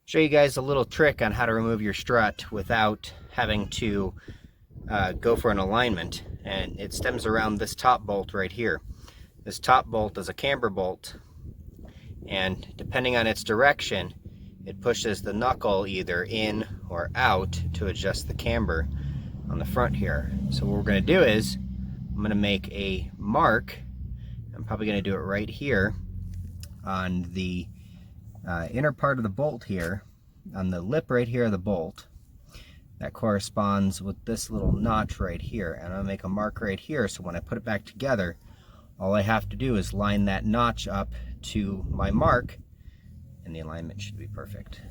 Show you guys a little trick on how to remove your strut without having to go for an alignment, and it stems around this top bolt right here. This top bolt is a camber bolt, and depending on its direction, it pushes the knuckle either in or out to adjust the camber on the front here. So what we're going to do is I'm going to make a mark. I'm probably going to do it right here on the inner part of the bolt here, on the lip right here of the bolt. That corresponds with this little notch right here, and I'm going to make a mark right here, so when I put it back together, all I have to do is line that notch up to my mark and the alignment should be perfect.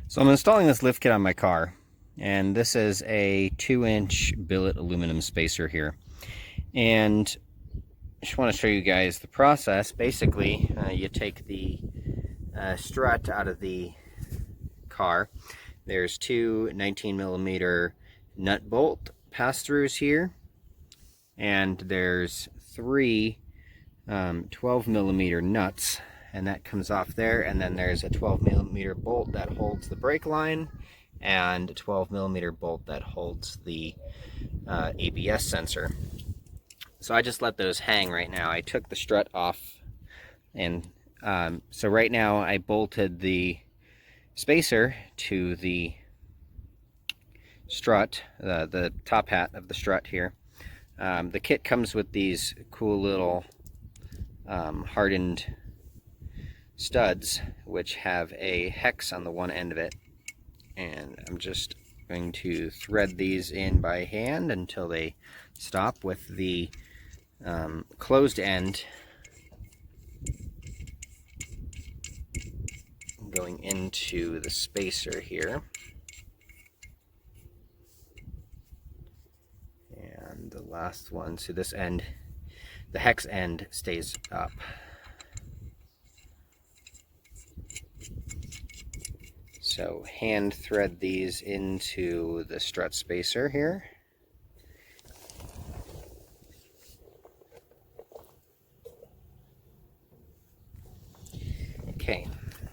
So I'm installing this lift kit on my car, and this is a 2-inch billet aluminum spacer here, and I just want to show you guys the process. Basically, you take the strut out of the car. There's two 19mm nut bolt pass-throughs here, and there's three 12mm nuts, and that comes off there, and then there's a 12mm bolt that holds the brake line and a 12mm bolt that holds the ABS sensor. So I just let those hang right now. I took the strut off, and so right now I bolted the spacer to the strut, the top hat of the strut here. The kit comes with these cool little hardened studs which have a hex on the one end of it, and I'm just going to thread these in by hand until they stop, with the closed end going into the spacer here, and the last one, so this end, the hex end, stays up. So hand thread these into the strut spacer here. Okay,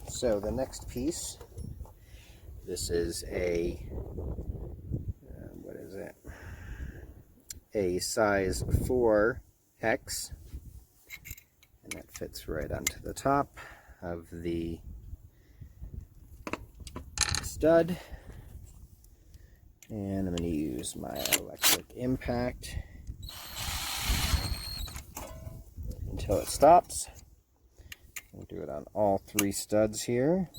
so the next piece, this is a, what is it? A size 4 hex, and that fits right onto the top of the stud. And I'm going to use my electric impact until it stops. We'll do it on all 3 studs here.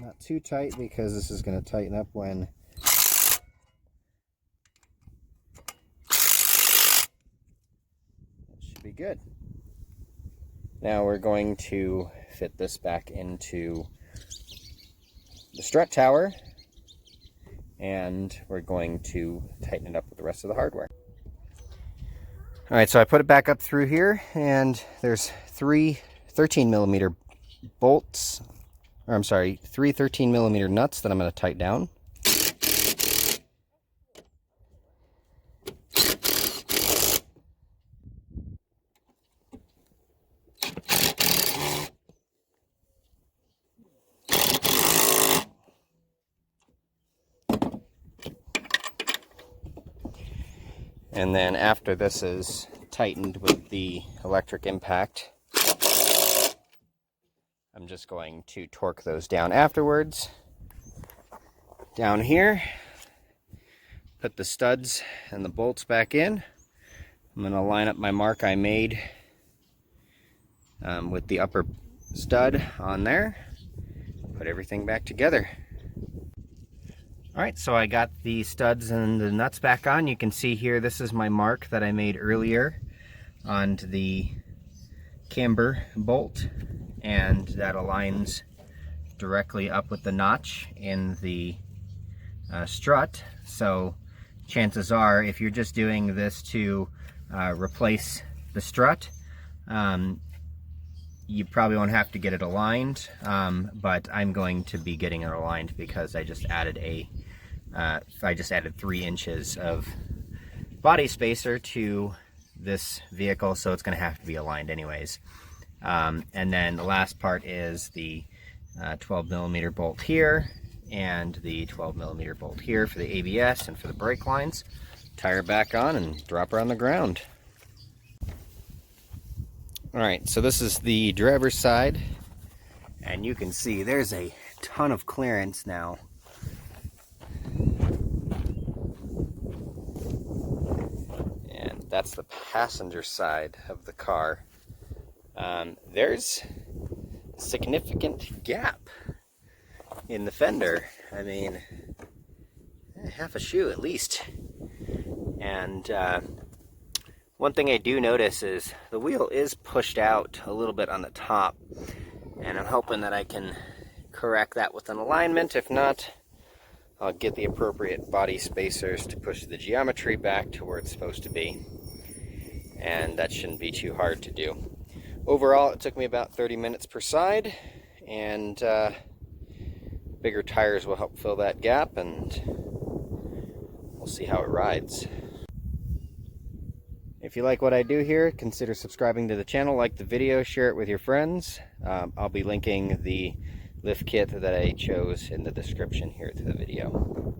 Not too tight, because this is going to tighten up when it should be good. Now we're going to fit this back into the strut tower, and we're going to tighten it up with the rest of the hardware. Alright, so I put it back up through here, and there's 3 13mm bolts, or I'm sorry, 3 13mm nuts that I'm going to tighten down. And then after this is tightened with the electric impact, I'm just going to torque those down afterwards. Down here, put the studs and the bolts back in. I'm going to line up my mark I made with the upper stud on there. Put everything back together. Alright, so I got the studs and the nuts back on. You can see here, this is my mark that I made earlier on the camber bolt, and that aligns directly up with the notch in the strut. So chances are, if you're just doing this to replace the strut, you probably won't have to get it aligned, but I'm going to be getting it aligned because I just added a I just added 3 inches of body spacer to this vehicle, so it's going to have to be aligned anyways. And then the last part is the 12 millimeter bolt here and the 12 millimeter bolt here for the ABS and for the brake lines. Tire back on and drop her on the ground. Alright, so this is the driver's side, and you can see there's a ton of clearance now. And that's the passenger side of the car. There's a significant gap in the fender. I mean, half a shoe at least. And one thing I do notice is the wheel is pushed out a little bit on the top, and I'm hoping that I can correct that with an alignment. If not, I'll get the appropriate body spacers to push the geometry back to where it's supposed to be, and that shouldn't be too hard to do. Overall, it took me about 30 minutes per side, and bigger tires will help fill that gap, and we'll see how it rides. If you like what I do here, consider subscribing to the channel, like the video, share it with your friends. I'll be linking the lift kit that I chose in the description here to the video.